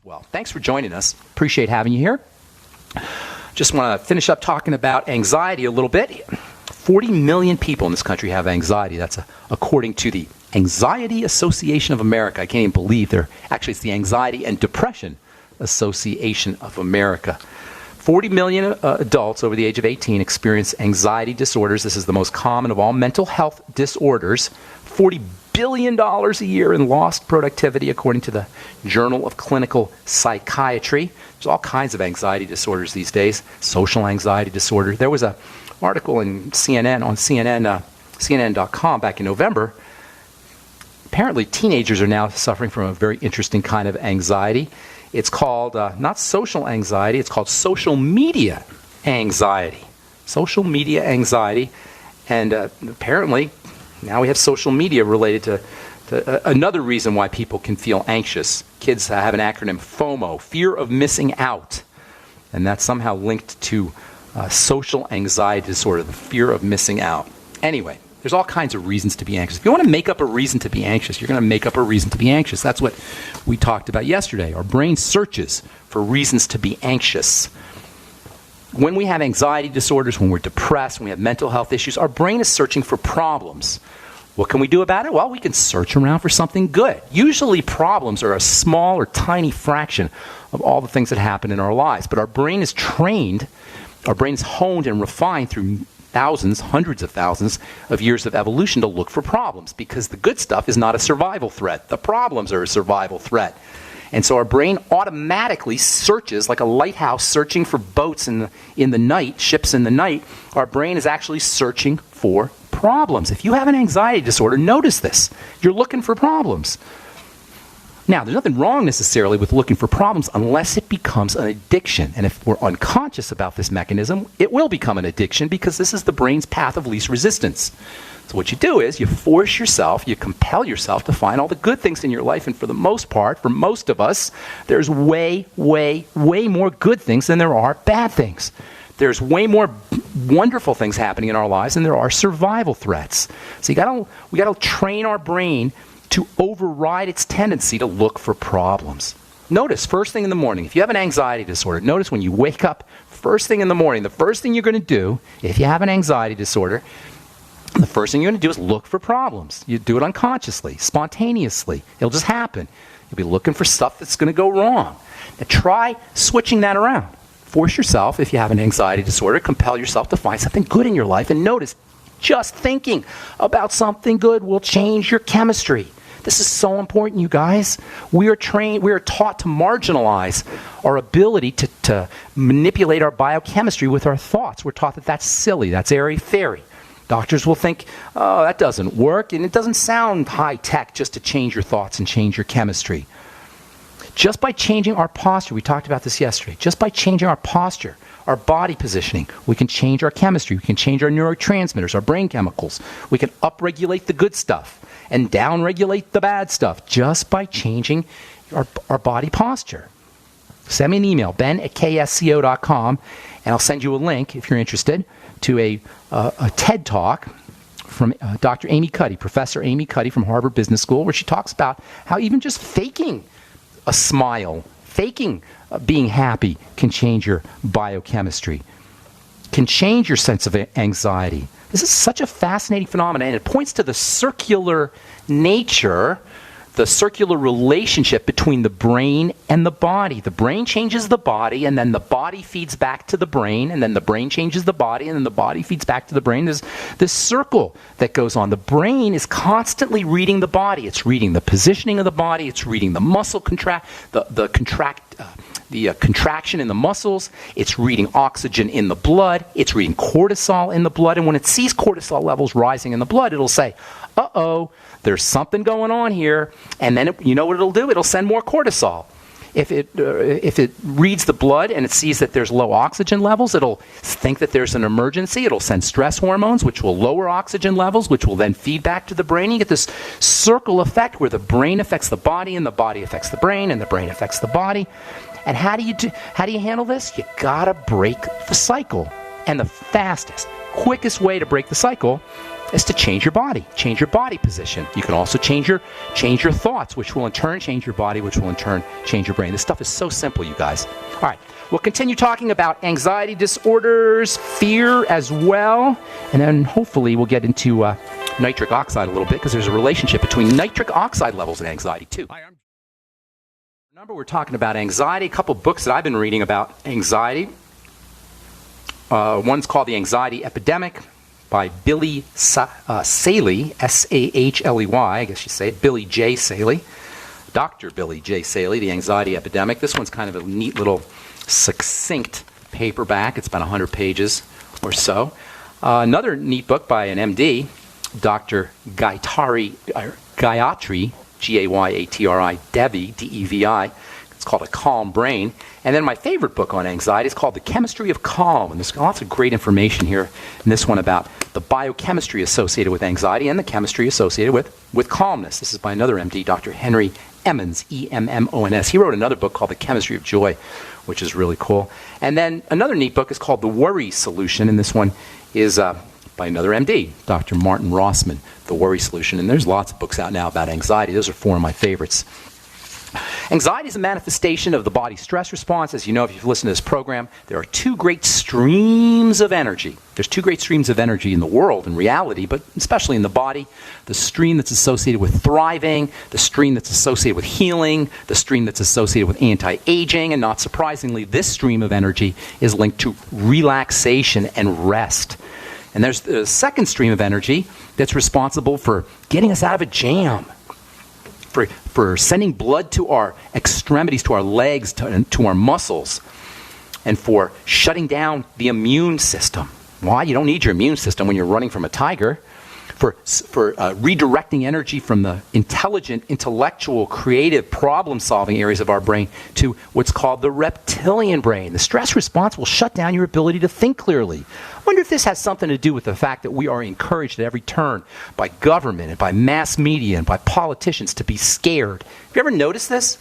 Well, thanks for joining us. Appreciate having you here. Just want to finish up talking about anxiety a little bit. 40 million people in this country have anxiety. That's according to the Anxiety Association of America. I can't even believe actually it's the Anxiety and Depression Association of America. 40 million adults over the age of 18 experience anxiety disorders. This is the most common of all mental health disorders. $40 billion a year in lost productivity, according to the Journal of Clinical Psychiatry. There's all kinds of anxiety disorders these days. Social anxiety disorder. There was an article in CNN.com back in November. Apparently, teenagers are now suffering from a very interesting kind of anxiety. It's called not social anxiety, it's called social media anxiety. Social media anxiety. And apparently, now we have social media related to another reason why people can feel anxious. Kids have an acronym, FOMO, fear of missing out. And that's somehow linked to social anxiety disorder, the fear of missing out. Anyway, there's all kinds of reasons to be anxious. If you want to make up a reason to be anxious, you're going to make up a reason to be anxious. That's what we talked about yesterday. Our brain searches for reasons to be anxious. When we have anxiety disorders, when we're depressed, when we have mental health issues, our brain is searching for problems. What can we do about it? Well, we can search around for something good. Usually problems are a small or tiny fraction of all the things that happen in our lives. But our brain is trained, our brain is honed and refined through thousands, hundreds of thousands of years of evolution to look for problems, because the good stuff is not a survival threat. The problems are a survival threat. And so our brain automatically searches, like a lighthouse searching for boats in the night, ships in the night. Our brain is actually searching for problems. If you have an anxiety disorder, notice this. You're looking for problems. Now, there's nothing wrong necessarily with looking for problems unless it becomes an addiction. And if we're unconscious about this mechanism, it will become an addiction, because this is the brain's path of least resistance. So what you do is you force yourself, you compel yourself to find all the good things in your life. And for the most part, for most of us, there's way, way, way more good things than there are bad things. There's way more wonderful things happening in our lives than there are survival threats. So we gotta train our brain to override its tendency to look for problems. Notice, first thing in the morning, if you have an anxiety disorder, notice when you wake up first thing in the morning, the first thing you're going to do, if you have an anxiety disorder, the first thing you're going to do is look for problems. You do it unconsciously, spontaneously. It'll just happen. You'll be looking for stuff that's going to go wrong. Now try switching that around. Force yourself, if you have an anxiety disorder, compel yourself to find something good in your life. And notice, just thinking about something good will change your chemistry. This is so important, you guys. We are taught to marginalize our ability to manipulate our biochemistry with our thoughts. We're taught that that's silly, that's airy-fairy. Doctors will think, oh, that doesn't work, and it doesn't sound high-tech just to change your thoughts and change your chemistry. Just by changing our posture, we talked about this yesterday, just by changing our posture, our body positioning, we can change our chemistry, we can change our neurotransmitters, our brain chemicals. We can upregulate the good stuff and downregulate the bad stuff just by changing our body posture. Send me an email, ben@ksco.com, and I'll send you a link, if you're interested, to a TED Talk from Dr. Amy Cuddy, Professor Amy Cuddy from Harvard Business School, where she talks about how even just faking a smile, faking being happy can change your biochemistry, can change your sense of anxiety. This is such a fascinating phenomenon, and it points to the circular nature, the circular relationship between the brain and the body. The brain changes the body, and then the body feeds back to the brain, and then the brain changes the body, and then the body feeds back to the brain. There's this circle that goes on. The brain is constantly reading the body. It's reading the positioning of the body. It's reading the muscle contraction in the muscles. It's reading oxygen in the blood. It's reading cortisol in the blood. And when it sees cortisol levels rising in the blood, it'll say, uh-oh, there's something going on here. And then you know what it'll do? It'll send more cortisol. If it reads the blood and it sees that there's low oxygen levels, it'll think that there's an emergency. It'll send stress hormones, which will lower oxygen levels, which will then feed back to the brain. You get this circle effect where the brain affects the body, and the body affects the brain, and the brain affects the body. And how do you handle this? You gotta break the cycle. And the fastest, quickest way to break the cycle is to change your body position. You can also change your thoughts, which will in turn change your body, which will in turn change your brain. This stuff is so simple, you guys. All right, we'll continue talking about anxiety disorders, fear as well, and then hopefully we'll get into nitric oxide a little bit, because there's a relationship between nitric oxide levels and anxiety too. Remember, we're talking about anxiety. A couple books that I've been reading about anxiety. One's called The Anxiety Epidemic by Billy Saley, S-A-H-L-E-Y, I guess you say it, Billy J. Saley. Dr. Billy J. Saley, The Anxiety Epidemic. This one's kind of a neat little succinct paperback. It's about 100 pages or so. Another neat book by an MD, Dr. Gayatri, G-A-Y-A-T-R-I, Devi, D-E-V-I. It's called A Calm Brain. And then my favorite book on anxiety is called The Chemistry of Calm. And there's lots of great information here in this one about the biochemistry associated with anxiety and the chemistry associated with calmness. This is by another MD, Dr. Henry Emmons, E-M-M-O-N-S. He wrote another book called The Chemistry of Joy, which is really cool. And then another neat book is called The Worry Solution, and this one is by another MD, Dr. Martin Rossman, The Worry Solution. And there's lots of books out now about anxiety. Those are four of my favorites. Anxiety is a manifestation of the body's stress response. As you know, if you've listened to this program, there are two great streams of energy. There's two great streams of energy in the world, in reality, but especially in the body. The stream that's associated with thriving, the stream that's associated with healing, the stream that's associated with anti-aging, and not surprisingly, this stream of energy is linked to relaxation and rest. And there's the second stream of energy that's responsible for getting us out of a jam, for sending blood to our extremities, to our legs, to our muscles, and for shutting down the immune system. Why? You don't need your immune system when you're running from a tiger. For redirecting energy from the intelligent, intellectual, creative, problem-solving areas of our brain to what's called the reptilian brain. The stress response will shut down your ability to think clearly. I wonder if this has something to do with the fact that we are encouraged at every turn by government and by mass media and by politicians to be scared. Have you ever noticed this?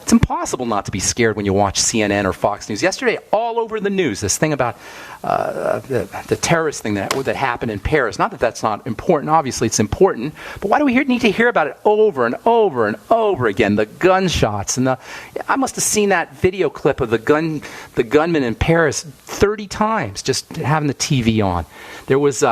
It's impossible not to be scared when you watch CNN or Fox News. Yesterday, all over the news, this thing about the terrorist thing that happened in Paris. Not that that's not important. Obviously, it's important. But why do we need to hear about it over and over and over again? The gunshots and I must have seen that video clip of the gunman in Paris 30 times just having the TV on. There was.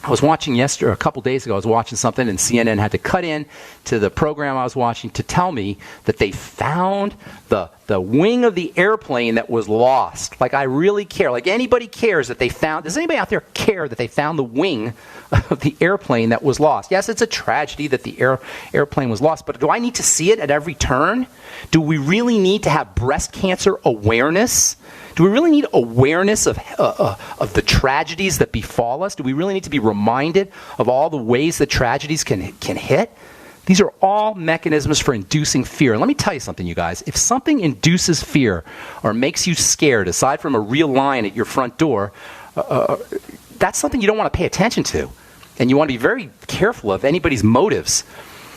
I was watching a couple days ago, I was watching something, and CNN had to cut in to the program I was watching to tell me that they found the wing of the airplane that was lost. Like, I really care. Like, anybody cares that they found... Does anybody out there care that they found the wing of the airplane that was lost? Yes, it's a tragedy that the airplane was lost, but do I need to see it at every turn? Do we really need to have breast cancer awareness? Do we really need awareness of the tragedies that befall us? Do we really need to be reminded of all the ways that tragedies can hit? These are all mechanisms for inducing fear. And let me tell you something, you guys. If something induces fear or makes you scared, aside from a real line at your front door, that's something you don't want to pay attention to. And you want to be very careful of anybody's motives.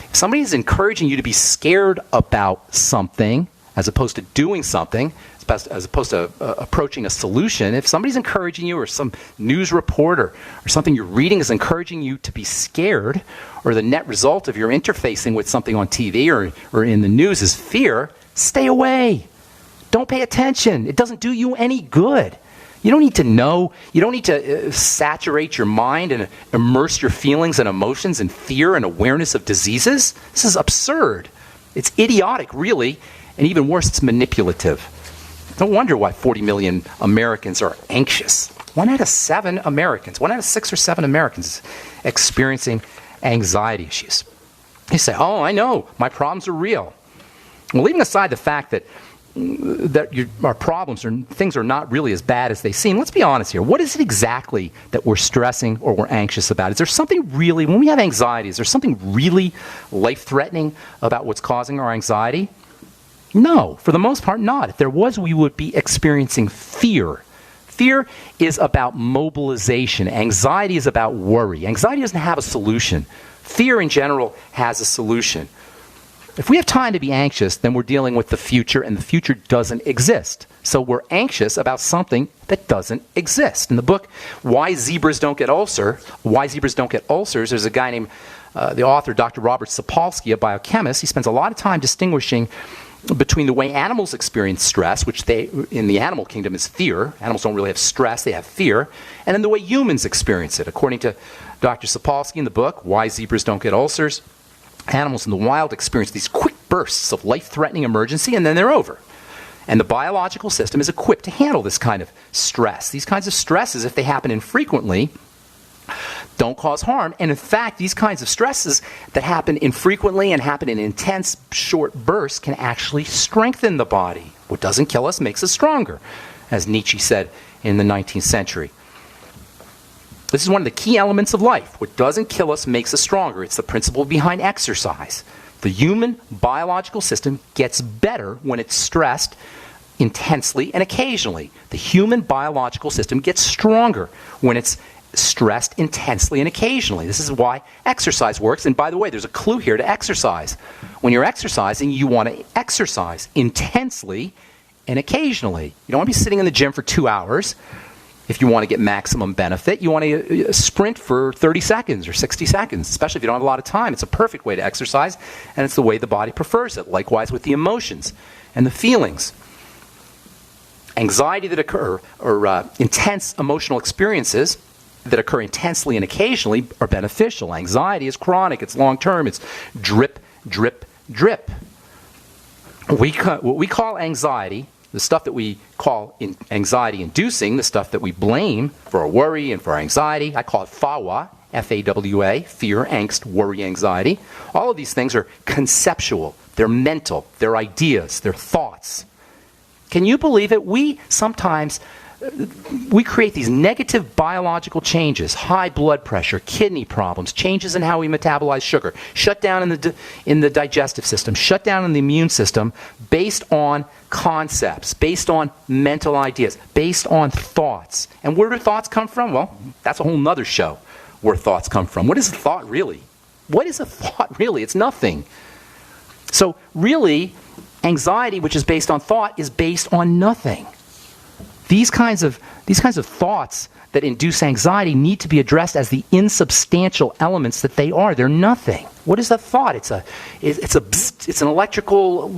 If somebody is encouraging you to be scared about something as opposed to doing something, as opposed to approaching a solution, if somebody's encouraging you, or some news reporter or something you're reading is encouraging you to be scared, or the net result of your interfacing with something on TV or in the news is fear, stay away. Don't pay attention. It doesn't do you any good. You don't need to know. You don't need to saturate your mind and immerse your feelings and emotions in fear and awareness of diseases. This is absurd. It's idiotic, really, and even worse, it's manipulative. No wonder why 40 million Americans are anxious. 1 out of 7 Americans, 1 out of 6 or 7 Americans is experiencing anxiety issues. You say, oh, I know, my problems are real. Well, leaving aside the fact that our problems or things are not really as bad as they seem, let's be honest here. What is it exactly that we're stressing or we're anxious about? Is there something really, when we have anxiety, is there something really life-threatening about what's causing our anxiety? No, for the most part, not. If there was, we would be experiencing fear. Fear is about mobilization. Anxiety is about worry. Anxiety doesn't have a solution. Fear in general has a solution. If we have time to be anxious, then we're dealing with the future, and the future doesn't exist. So we're anxious about something that doesn't exist. In the book, Why Zebras Don't Get Ulcers, there's a guy named, the author, Dr. Robert Sapolsky, a biochemist. He spends a lot of time distinguishing between the way animals experience stress, which in the animal kingdom is fear. Animals don't really have stress, they have fear. And then the way humans experience it. According to Dr. Sapolsky in the book, Why Zebras Don't Get Ulcers, animals in the wild experience these quick bursts of life-threatening emergency, and then they're over. And the biological system is equipped to handle this kind of stress. These kinds of stresses, if they happen infrequently, don't cause harm. And in fact, these kinds of stresses that happen infrequently and happen in intense, short bursts can actually strengthen the body. What doesn't kill us makes us stronger, as Nietzsche said in the 19th century. This is one of the key elements of life. What doesn't kill us makes us stronger. It's the principle behind exercise. The human biological system gets better when it's stressed intensely and occasionally. The human biological system gets stronger when it's stressed intensely and occasionally. This is why exercise works. And by the way, there's a clue here to exercise. When you're exercising, you want to exercise intensely and occasionally. You don't want to be sitting in the gym for 2 hours. If you want to get maximum benefit, you want to sprint for 30 seconds or 60 seconds, especially if you don't have a lot of time. It's a perfect way to exercise, and it's the way the body prefers it. Likewise with the emotions and the feelings. Anxiety that occur, or intense emotional experiences that occur intensely and occasionally are beneficial. Anxiety is chronic, it's long-term, it's drip, drip, drip. What we call anxiety, the stuff that we call anxiety-inducing, the stuff that we blame for our worry and for our anxiety, I call it FAWA, F-A-W-A, fear, angst, worry, anxiety. All of these things are conceptual. They're mental. They're ideas. They're thoughts. Can you believe it? We sometimes create these negative biological changes, high blood pressure, kidney problems, changes in how we metabolize sugar, shut down in the digestive system, shut down in the immune system based on concepts, based on mental ideas, based on thoughts. And where do thoughts come from? Well, that's a whole nother show, where thoughts come from. What is a thought really? What is a thought really? It's nothing. So really, anxiety, which is based on thought, is based on nothing. These kinds of thoughts that induce anxiety need to be addressed as the insubstantial elements that they are. They're nothing. What is a thought? It's an electrical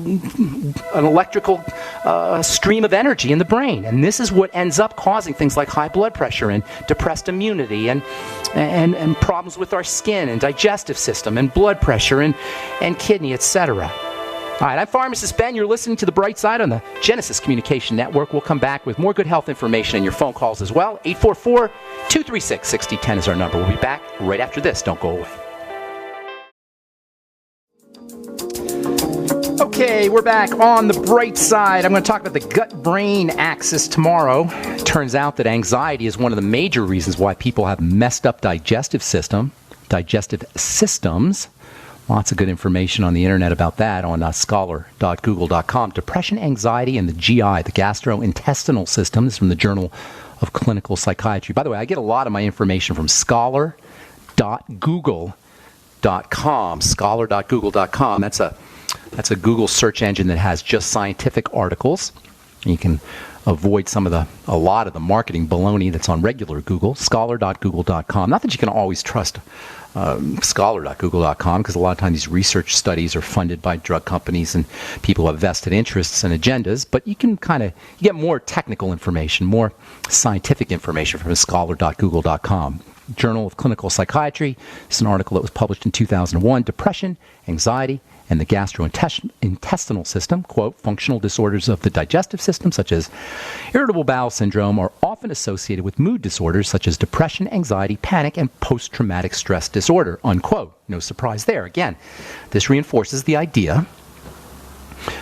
stream of energy in the brain, and this is what ends up causing things like high blood pressure and depressed immunity and problems with our skin and digestive system and blood pressure and kidney, etc. All right, I'm Pharmacist Ben. You're listening to The Bright Side on the Genesis Communication Network. We'll come back with more good health information and your phone calls as well. 844-236-6010 is our number. We'll be back right after this. Don't go away. Okay, we're back on The Bright Side. I'm going to talk about the gut-brain axis tomorrow. It turns out that anxiety is one of the major reasons why people have messed up digestive systems. Lots of good information on the internet about that on scholar.google.com. Depression, anxiety, and the GI, the gastrointestinal system. This is from the Journal of Clinical Psychiatry. By the way, I get a lot of my information from scholar.google.com. Scholar.google.com. That's a Google search engine that has just scientific articles. You can avoid a lot of the marketing baloney that's on regular Google. Scholar.google.com. Not that you can always trust scholar.google.com, because a lot of times these research studies are funded by drug companies and people who have vested interests and agendas, but you can you get more technical information, more scientific information from scholar.google.com. Journal of Clinical Psychiatry. It's an article that was published in 2001. Depression, anxiety, and the gastrointestinal system, quote, functional disorders of the digestive system, such as irritable bowel syndrome, are often associated with mood disorders such as depression, anxiety, panic, and post-traumatic stress disorder, unquote. No surprise there. Again, this reinforces the idea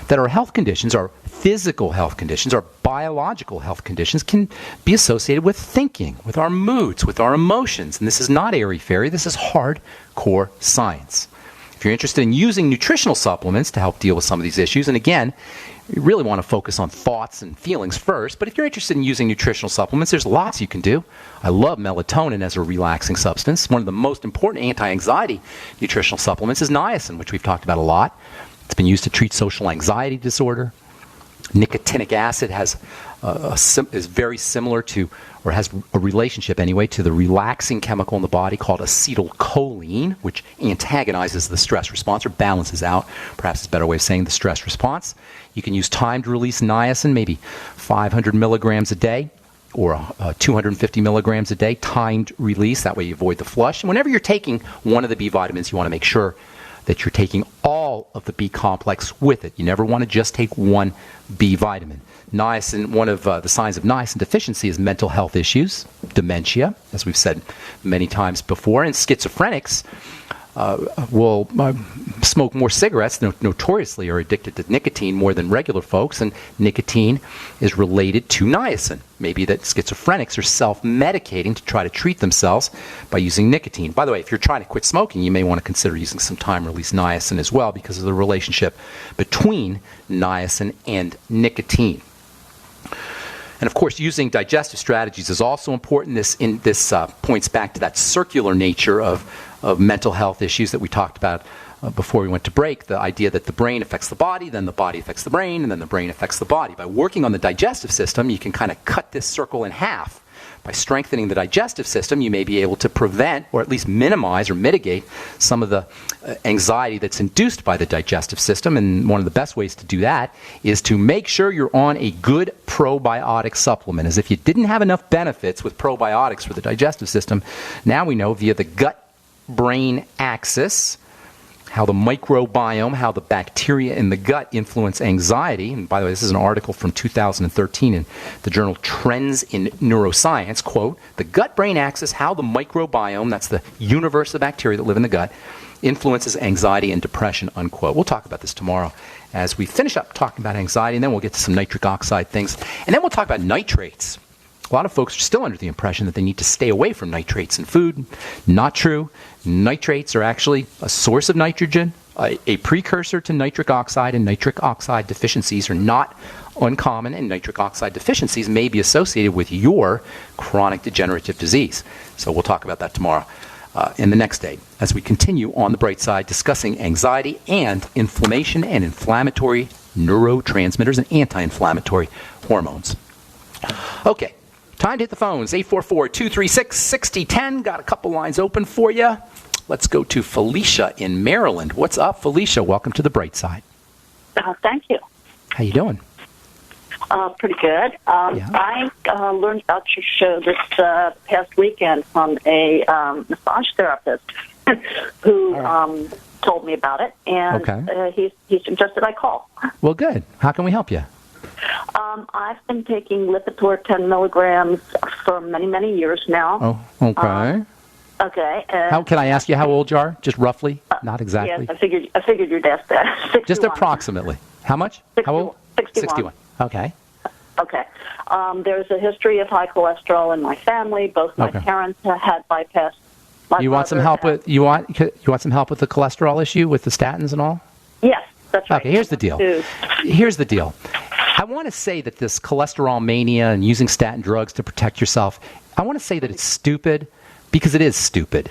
that our health conditions, our physical health conditions, our biological health conditions can be associated with thinking, with our moods, with our emotions. And this is not airy-fairy. This is hardcore science. If you're interested in using nutritional supplements to help deal with some of these issues, and again, you really want to focus on thoughts and feelings first, but if you're interested in using nutritional supplements, there's lots you can do. I love melatonin as a relaxing substance. One of the most important anti-anxiety nutritional supplements is niacin, which we've talked about a lot. It's been used to treat social anxiety disorder. Nicotinic acid is very similar to, or has a relationship anyway, to the relaxing chemical in the body called acetylcholine, which antagonizes the stress response or balances out, perhaps it's a better way of saying the stress response. You can use timed release niacin, maybe 500 milligrams a day or 250 milligrams a day, timed release. That way you avoid the flush. And whenever you're taking one of the B vitamins, you want to make sure that you're taking all of the B complex with it. You never want to just take one B vitamin. Niacin, one of the signs of niacin deficiency is mental health issues, dementia, as we've said many times before, and schizophrenics will smoke more cigarettes, notoriously are addicted to nicotine more than regular folks, and nicotine is related to niacin. Maybe that schizophrenics are self-medicating to try to treat themselves by using nicotine. By the way, if you're trying to quit smoking, you may want to consider using some time-release niacin as well because of the relationship between niacin and nicotine. And of course, using digestive strategies is also important. This points back to that circular nature of mental health issues that we talked about before we went to break. The idea that the brain affects the body, then the body affects the brain, and then the brain affects the body. By working on the digestive system, you can kind of cut this circle in half. By strengthening the digestive system, you may be able to prevent or at least minimize or mitigate some of the anxiety that's induced by the digestive system. And one of the best ways to do that is to make sure you're on a good probiotic supplement. As if you didn't have enough benefits with probiotics for the digestive system, now we know via the gut-brain axis how the microbiome, how the bacteria in the gut influence anxiety. And by the way, this is an article from 2013 in the journal Trends in Neuroscience. Quote, the gut-brain axis, how the microbiome, that's the universe of bacteria that live in the gut, influences anxiety and depression, unquote. We'll talk about this tomorrow as we finish up talking about anxiety, and then we'll get to some nitric oxide things. And then we'll talk about nitrates. A lot of folks are still under the impression that they need to stay away from nitrates in food. Not true. Nitrates are actually a source of nitrogen, a precursor to nitric oxide, and nitric oxide deficiencies are not uncommon, and nitric oxide deficiencies may be associated with your chronic degenerative disease. So we'll talk about that tomorrow in the next day as we continue on the bright side discussing anxiety and inflammation and inflammatory neurotransmitters and anti-inflammatory hormones. Okay. Time to hit the phones, 844-236-6010. Got a couple lines open for you. Let's go to Felicia in Maryland. What's up, Felicia? Welcome to the bright side. Thank you. How you doing? Pretty good. I learned about your show this past weekend from a massage therapist who told me about it, and he suggested I call. Well, good. How can we help you? I've been taking Lipitor 10 milligrams for many, many years now. Oh, okay. Okay. How can I ask you how old you are? Just roughly? Not exactly. Yes, I figured you'd ask that. 61. Just approximately. How much? 61. How old? 61. Okay. Okay. There's a history of high cholesterol in my family. Both my parents had bypass. You want some help with you want some help with the cholesterol issue with the statins and all? Yes, that's right. Okay, here's the deal. Here's the deal. I want to say that this cholesterol mania and using statin drugs to protect yourself, I want to say that it's stupid because it is stupid.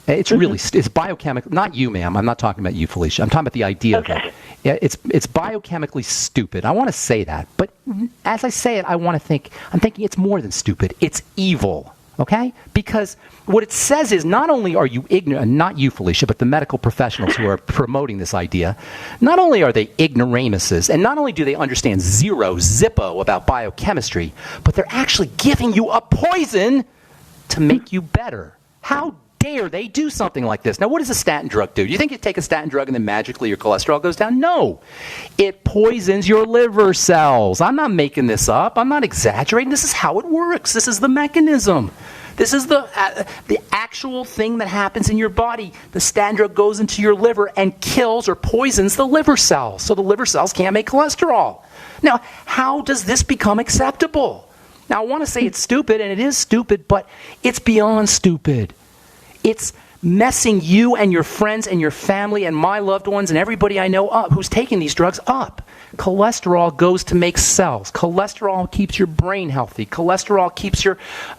It's really, it's biochemical. Not you, ma'am. I'm not talking about you, Felicia. I'm talking about the idea of it. It's biochemically stupid. I want to say that. But as I say it, I'm thinking it's more than stupid. It's evil. Okay? Because what it says is not only are you ignorant, not you, Felicia, but the medical professionals who are promoting this idea, not only are they ignoramuses, and not only do they understand zippo about biochemistry, but they're actually giving you a poison to make you better. How dare they do something like this? Now, what does a statin drug do? Do you think you take a statin drug and then magically your cholesterol goes down? No. It poisons your liver cells. I'm not making this up. I'm not exaggerating. This is how it works. This is the mechanism. This is the actual thing that happens in your body. The statin drug goes into your liver and kills or poisons the liver cells, so the liver cells can't make cholesterol. Now, how does this become acceptable? Now, I want to say it's stupid, and it is stupid, but it's beyond stupid. It's messing you and your friends and your family and my loved ones and everybody I know up who's taking these drugs up. Cholesterol goes to make cells. Cholesterol keeps your brain healthy. Cholesterol keeps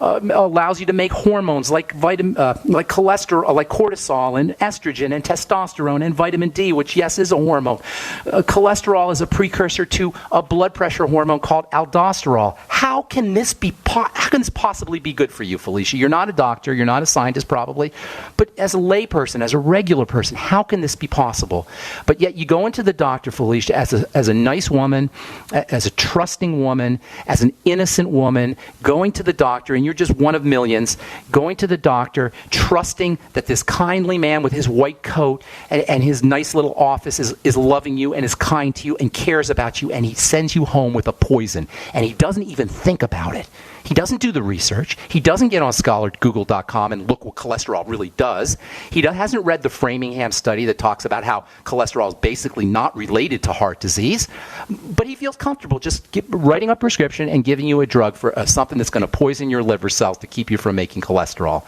allows you to make hormones like cholesterol, like cortisol and estrogen and testosterone and vitamin D, which yes is a hormone. Cholesterol is a precursor to a blood pressure hormone called aldosterol. How can this possibly be good for you, Felicia? You're not a doctor. You're not a scientist, probably, but as a layperson, as a regular person, how can this be possible? But yet you go into the doctor, Felicia, as a nice woman, as a trusting woman, as an innocent woman, going to the doctor, and you're just one of millions, going to the doctor, trusting that this kindly man with his white coat and his nice little office is loving you and is kind to you and cares about you, and he sends you home with a poison, and he doesn't even think about it. He doesn't do the research. He doesn't get on scholar.google.com and look what cholesterol really does. He hasn't read the Framingham study that talks about how cholesterol is basically not related to heart disease. But he feels comfortable just writing a prescription and giving you a drug for something that's going to poison your liver cells to keep you from making cholesterol.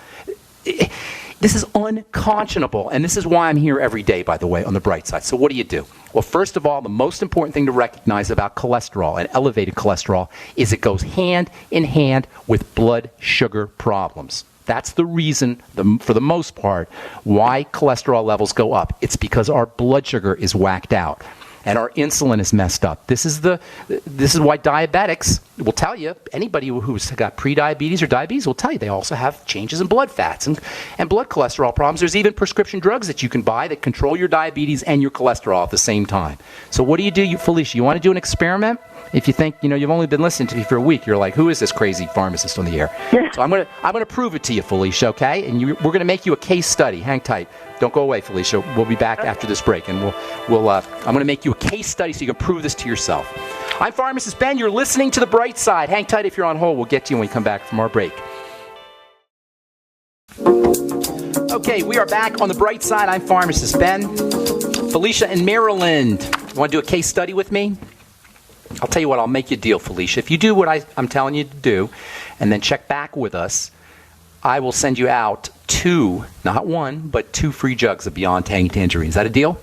This is unconscionable, and this is why I'm here every day, by the way, on the bright side. So what do you do? Well, first of all, the most important thing to recognize about cholesterol and elevated cholesterol is it goes hand in hand with blood sugar problems. That's the reason, for the most part, why cholesterol levels go up. It's because our blood sugar is whacked out. And our insulin is messed up. This is why diabetics will tell you, anybody who's got prediabetes or diabetes will tell you they also have changes in blood fats and blood cholesterol problems. There's even prescription drugs that you can buy that control your diabetes and your cholesterol at the same time. So what do, Felicia? You want to do an experiment? If you think, you've only been listening to me for a week, you're like, who is this crazy pharmacist on the air? So I'm gonna prove it to you, Felicia, okay? And we're going to make you a case study. Hang tight. Don't go away, Felicia. We'll be back after this break, and I'm going to make you a case study so you can prove this to yourself. I'm Pharmacist Ben. You're listening to The Bright Side. Hang tight if you're on hold. We'll get to you when we come back from our break. Okay, we are back on The Bright Side. I'm Pharmacist Ben. Felicia in Maryland. You want to do a case study with me? I'll tell you what, I'll make you a deal, Felicia. If you do what I'm telling you to do, and then check back with us, I will send you out 2, not 1, but 2 free jugs of Beyond Tangy Tangerine. Is that a deal?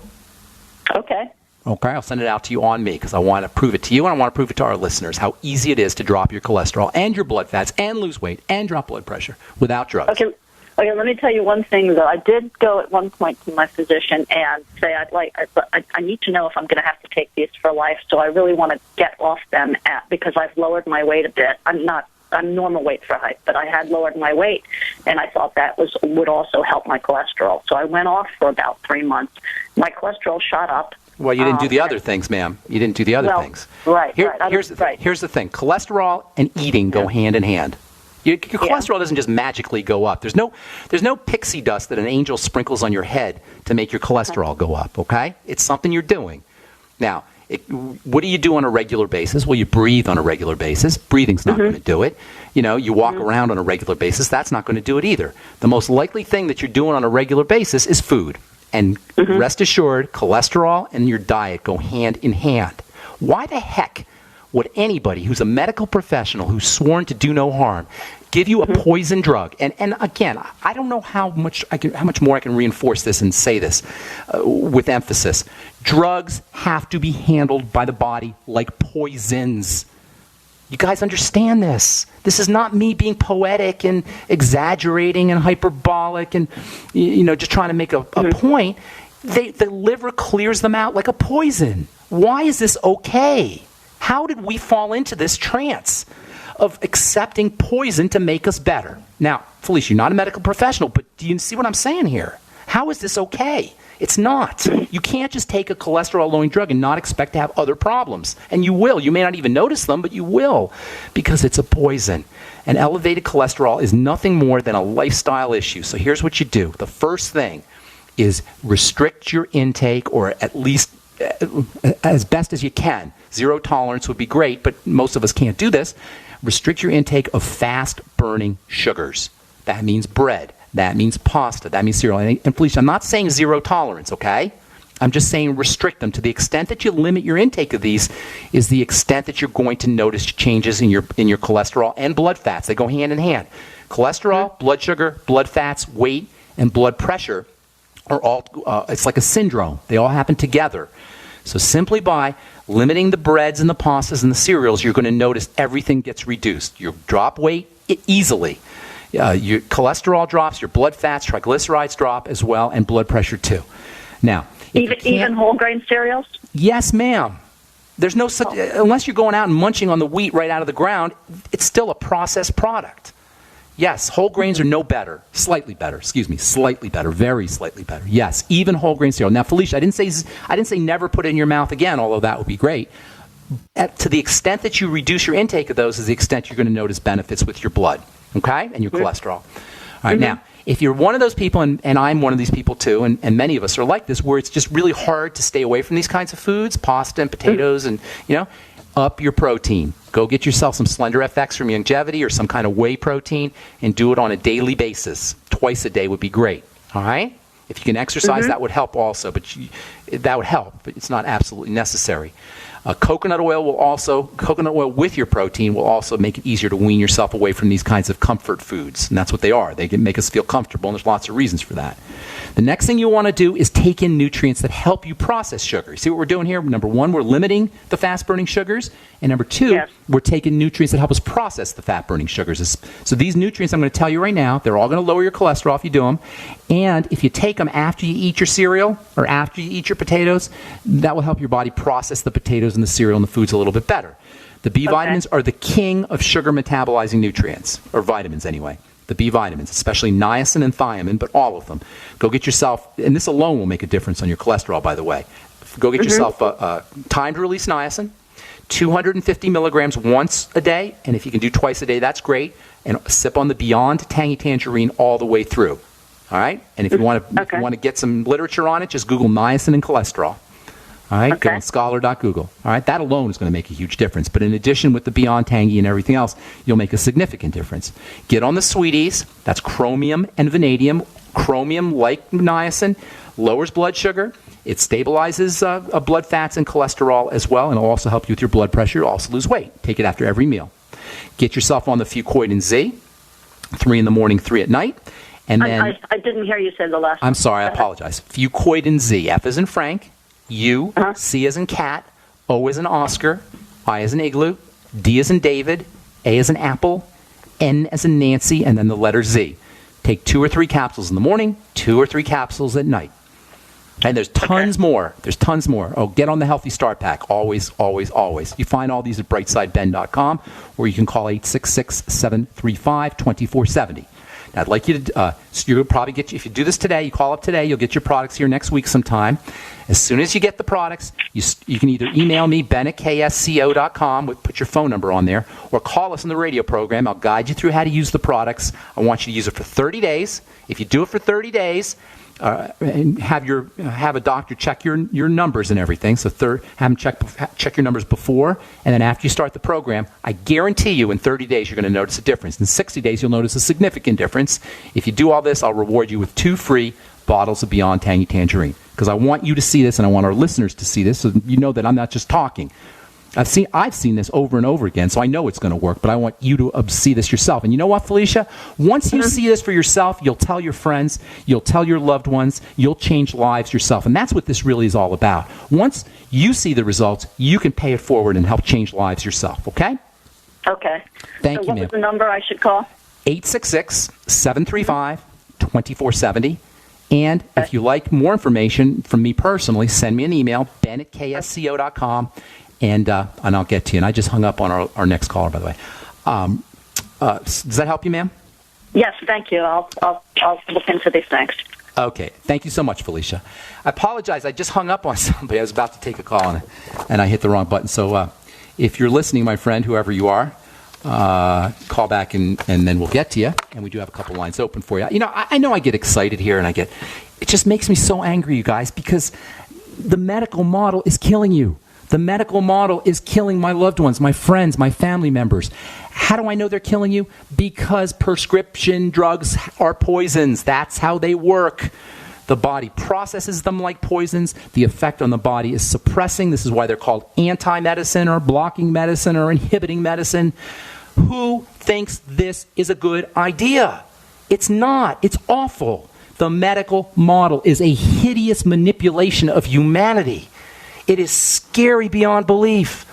Okay. Okay, I'll send it out to you on me because I want to prove it to you and I want to prove it to our listeners how easy it is to drop your cholesterol and your blood fats and lose weight and drop blood pressure without drugs. Okay, let me tell you one thing, though. I did go at one point to my physician and say, I need to know if I'm going to have to take these for life, so I really want to get off them because I've lowered my weight a bit. I'm normal weight for height, but I had lowered my weight, and I thought that would also help my cholesterol. So I went off for about 3 months. My cholesterol shot up. Well, you didn't do the other things, ma'am. You didn't do the other things. Right. Here's the thing. Cholesterol and eating go hand in hand. Your cholesterol doesn't just magically go up. There's no pixie dust that an angel sprinkles on your head to make your cholesterol go up, okay? It's something you're doing. Now, what do you do on a regular basis? Well, you breathe on a regular basis. Breathing's not going to do it. You walk around on a regular basis. That's not going to do it either. The most likely thing that you're doing on a regular basis is food. And rest assured, cholesterol and your diet go hand in hand. Why the heck would anybody who's a medical professional who's sworn to do no harm give you a poison drug? And again, I don't know how much more I can reinforce this and say this with emphasis. Drugs have to be handled by the body like poisons. You guys understand this. This is not me being poetic and exaggerating and hyperbolic and just trying to make a point. The liver clears them out like a poison. Why is this okay? How did we fall into this trance of accepting poison to make us better? Now, Felicia, you're not a medical professional, but do you see what I'm saying here? How is this okay? It's not. You can't just take a cholesterol-lowering drug and not expect to have other problems. And you will. You may not even notice them, but you will, because it's a poison. And elevated cholesterol is nothing more than a lifestyle issue. So here's what you do. The first thing is restrict your intake, or at least as best as you can. Zero tolerance would be great, but most of us can't do this. Restrict your intake of fast-burning sugars. That means bread. That means pasta. That means cereal. And Felicia, I'm not saying zero tolerance, okay? I'm just saying restrict them. To the extent that you limit your intake of these is the extent that you're going to notice changes in your cholesterol and blood fats. They go hand in hand. Cholesterol, blood sugar, blood fats, weight, and blood pressure are all, it's like a syndrome. They all happen together. So simply by limiting the breads and the pastas and the cereals, you're going to notice everything gets reduced. You drop weight easily. Your cholesterol drops, your blood fats, triglycerides drop as well, and blood pressure too. Now, even whole grain cereals? Yes, ma'am. There's no such, unless you're going out and munching on the wheat right out of the ground, it's still a processed product. Yes, whole grains are no better. Slightly better, slightly better, very slightly better. Yes, even whole grain cereal. Now, Felicia, I didn't say never put it in your mouth again, although that would be great. To the extent that you reduce your intake of those is the extent you're going to notice benefits with your blood, okay, and your cholesterol. All right, now, if you're one of those people, and I'm one of these people too, and many of us are like this, where it's just really hard to stay away from these kinds of foods, pasta and potatoes, and, up your protein. Go get yourself some Slender FX from Longevity or some kind of whey protein and do it on a daily basis. Twice a day would be great, all right? If you can exercise, that would help also, but that would help, but it's not absolutely necessary. Coconut oil with your protein will also make it easier to wean yourself away from these kinds of comfort foods. And that's what they are. They can make us feel comfortable, and there's lots of reasons for that. The next thing you want to do is take in nutrients that help you process sugar. See what we're doing here? Number one, we're limiting the fast-burning sugars. And number two, we're taking nutrients that help us process the fat-burning sugars. So these nutrients I'm going to tell you right now, they're all going to lower your cholesterol if you do them. And if you take them after you eat your cereal or after you eat your potatoes, that will help your body process the potatoes and the cereal and the foods a little bit better. The B vitamins are the king of sugar metabolizing nutrients, or vitamins anyway. The B vitamins, especially niacin and thiamine, but all of them. Go get yourself, and this alone will make a difference on your cholesterol, by the way. Go get yourself timed-release niacin, 250 milligrams once a day, and if you can do twice a day, that's great. And sip on the Beyond Tangy Tangerine all the way through. All right? And if you want to get some literature on it, just Google niacin and cholesterol. All right, go on scholar.google. All right, that alone is going to make a huge difference. But in addition, with the Beyond Tangy and everything else, you'll make a significant difference. Get on the sweeties. That's chromium and vanadium. Chromium, like niacin, lowers blood sugar. It stabilizes blood fats and cholesterol as well, and it'll also help you with your blood pressure. You'll also lose weight. Take it after every meal. Get yourself on the Fuchs Z, 3 in the morning, 3 at night. And then I didn't hear you say the last. I'm sorry, I apologize. Fuchs Z, F as in Frank. U, C as in cat, O as in Oscar, I as in igloo, D as in David, A as in apple, N as in Nancy, and then the letter Z. Take 2 or 3 capsules in the morning, 2 or 3 capsules at night. And there's tons more. There's tons more. Oh, get on the Healthy Start Pack. Always, always, always. You find all these at brightsideben.com, or you can call 866-735-2470. Now, I'd like you to, you'll probably get, if you do this today, you call up today, you'll get your products here next week sometime. As soon as you get the products, you can either email me, ben@ksco.com, put your phone number on there, or call us on the radio program. I'll guide you through how to use the products. I want you to use it for 30 days. If you do it for 30 days, and have a doctor check your numbers and everything. So have them check your numbers before, and then after you start the program, I guarantee you in 30 days you're going to notice a difference. In 60 days you'll notice a significant difference. If you do all this, I'll reward you with 2 free bottles of Beyond Tangy Tangerine, because I want you to see this and I want our listeners to see this, so you know that I'm not just talking. I've seen this over and over again, so I know it's going to work, but I want you to see this yourself. And you know what, Felicia? Once you see this for yourself, you'll tell your friends, you'll tell your loved ones, you'll change lives yourself. And that's what this really is all about. Once you see the results, you can pay it forward and help change lives yourself, okay? Okay. Thank you, ma'am. What was the number I should call? 866-735-2470. And if you like more information from me personally, send me an email, ben@ksco.com. And I'll get to you. And I just hung up on our next caller, by the way. Does that help you, ma'am? Yes, thank you. I'll look into these things. Okay. Thank you so much, Felicia. I apologize. I just hung up on somebody. I was about to take a call, and I hit the wrong button. So if you're listening, my friend, whoever you are, call back, and then we'll get to you. And we do have a couple lines open for you. You know I get excited here, and it just makes me so angry, you guys, because the medical model is killing you. The medical model is killing my loved ones, my friends, my family members. How do I know they're killing you? Because prescription drugs are poisons. That's how they work. The body processes them like poisons. The effect on the body is suppressing. This is why they're called anti-medicine or blocking medicine or inhibiting medicine. Who thinks this is a good idea? It's not. It's awful. The medical model is a hideous manipulation of humanity. It is scary beyond belief.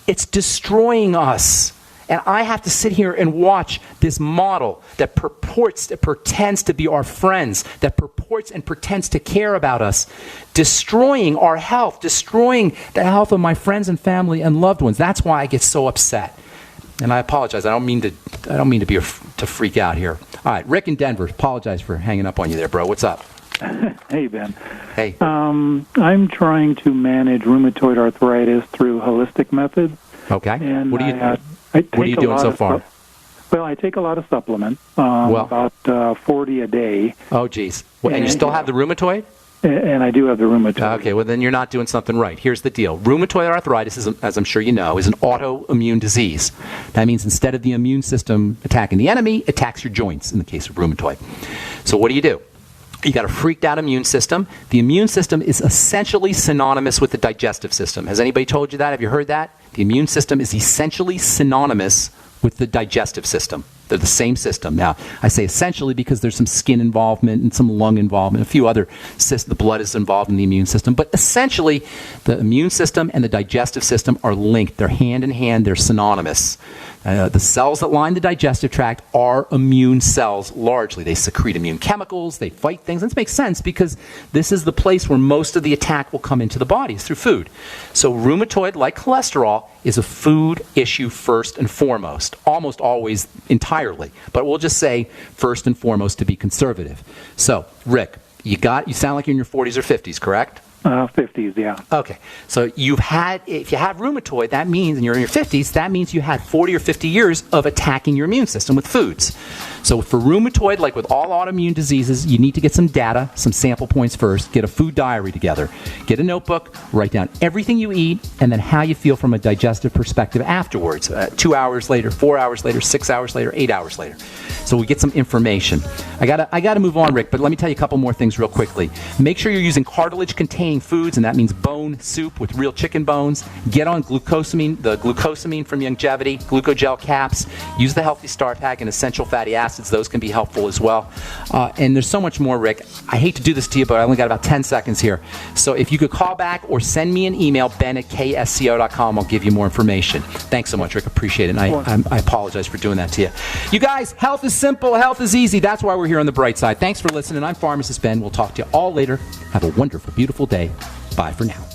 It's destroying us. And I have to sit here and watch this model that pretends to be our friends, that purports and pretends to care about us, destroying our health, destroying the health of my friends and family and loved ones. That's why I get so upset. And I apologize. I don't mean to freak out here. All right, Rick in Denver. Apologize for hanging up on you there, bro. What's up? Hey, Ben. Hey. I'm trying to manage rheumatoid arthritis through holistic methods. Okay. And what are you doing so far? Well, I take a lot of supplements, about 40 a day. Oh, geez. Well, and you still have the rheumatoid? And I do have the rheumatoid. Okay, well, then you're not doing something right. Here's the deal. Rheumatoid arthritis, as I'm sure you know, is an autoimmune disease. That means instead of the immune system attacking the enemy, it attacks your joints in the case of rheumatoid. So what do? You got a freaked out immune system. The immune system is essentially synonymous with the digestive system. Has anybody told you that? Have you heard that? The immune system is essentially synonymous with the digestive system. They're the same system. Now, I say essentially because there's some skin involvement and some lung involvement, a few other systems. The blood is involved in the immune system. But essentially, the immune system and the digestive system are linked. They're hand in hand. They're synonymous. The cells that line the digestive tract are immune cells largely. They secrete immune chemicals. They fight things. And this makes sense because this is the place where most of the attack will come into the body, is through food. So rheumatoid, like cholesterol, is a food issue first and foremost, almost always entirely. But we'll just say first and foremost to be conservative. So, Rick, you sound like you're in your 40s or 50s, correct? 50s, yeah. Okay. So if you have rheumatoid, that means, and you're in your 50s, that means you had 40 or 50 years of attacking your immune system with foods. So for rheumatoid, like with all autoimmune diseases, you need to get some data, some sample points first, get a food diary together, get a notebook, write down everything you eat, and then how you feel from a digestive perspective afterwards, 2 hours later, 4 hours later, 6 hours later, 8 hours later. So we get some information. I gotta move on, Rick, but let me tell you a couple more things real quickly. Make sure you're using cartilage-containing foods, and that means bone soup with real chicken bones. Get on glucosamine, the glucosamine from Youngevity, glucogel caps. Use the Healthy Start Pack and essential fatty acids. Those can be helpful as well. And there's so much more, Rick. I hate to do this to you, but I only got about 10 seconds here. So if you could call back or send me an email, ben@ksco.com, I'll give you more information. Thanks so much, Rick. Appreciate it. And I apologize for doing that to you. You guys, health is simple. Health is easy. That's why we're here on the bright side. Thanks for listening. I'm Pharmacist Ben. We'll talk to you all later. Have a wonderful, beautiful day. Bye for now.